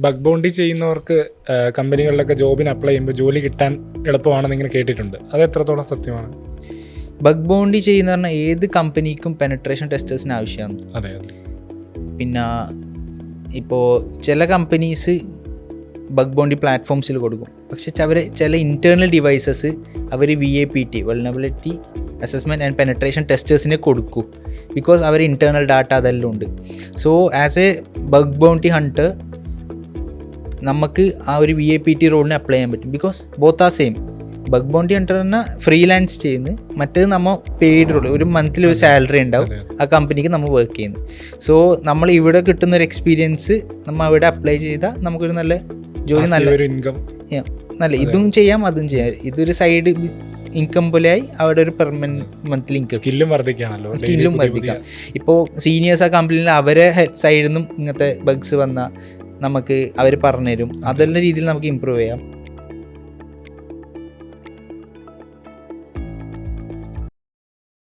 Bug bounty ചെയ്യുന്നവർക്ക് കമ്പനികളിലൊക്കെ ജോബിന് apply ചെയ്യുമ്പോൾ ജോലി കിട്ടാൻ എളുപ്പമാണെന്ന് ഇങ്ങനെ കേട്ടിട്ടുണ്ട്. അത് എത്രത്തോളം സത്യമാണ്? ബഗ് ബൗണ്ടി ചെയ്യുന്ന പറഞ്ഞാൽ ഏത് കമ്പനിക്കും പെനട്രേഷൻ ടെസ്റ്റേഴ്സിന് ആവശ്യമാണ്. അതെ അതെ. പിന്നെ ഇപ്പോൾ ചില കമ്പനീസ് ബഗ് ബൗണ്ടി പ്ലാറ്റ്ഫോംസിൽ കൊടുക്കും, പക്ഷെ അവർ ചില ഇൻറ്റേർണൽ ഡിവൈസസ് അവർ VAPT vulnerability assessment and penetration ടെസ്റ്റേഴ്സിനെ കൊടുക്കും. ബിക്കോസ് അവർ ഇൻറ്റേർണൽ ഡാറ്റ അതെല്ലാം ഉണ്ട്. So as a bug bounty hunter നമുക്ക് ആ ഒരു VAPT റോളിന് അപ്ലൈ ചെയ്യാൻ പറ്റും. ബിക്കോസ് ബോത്ത് ആ സെയിം. ബഗ് ബൗണ്ടി ഹണ്ടർ പറഞ്ഞാൽ ഫ്രീലാൻസ് ചെയ്യുന്നു, മറ്റേത് നമ്മൾ പെയ്ഡ് റോൾ, ഒരു മന്ത്ലി ഒരു സാലറി ഉണ്ടാവും, ആ കമ്പനിക്ക് നമ്മൾ വർക്ക് ചെയ്യുന്നു. സോ നമ്മൾ ഇവിടെ കിട്ടുന്നൊരു എക്സ്പീരിയൻസ് നമ്മൾ അവിടെ അപ്ലൈ ചെയ്താൽ നമുക്കൊരു നല്ല ജോലി, നല്ല ഇൻകം, നല്ല ഇതും ചെയ്യാം അതും ചെയ്യാം. ഇതൊരു സൈഡ് ഇൻകം പോലെയായി അവിടെ ഒരു പെർമനന്റ് മന്ത്ലി ഇൻകം, സ്കില്ലും വർദ്ധിക്കാം. ഇപ്പോൾ സീനിയേഴ്സ് ആ കമ്പനിയിൽ അവരെ സൈഡിൽ നിന്നും ഇങ്ങനത്തെ ബഗ്സ് വന്നാൽ നമുക്ക് അവർ പറഞ്ഞുതരും. അതെല്ലാം രീതിയിൽ നമുക്ക് ഇമ്പ്രൂവ് ചെയ്യാം.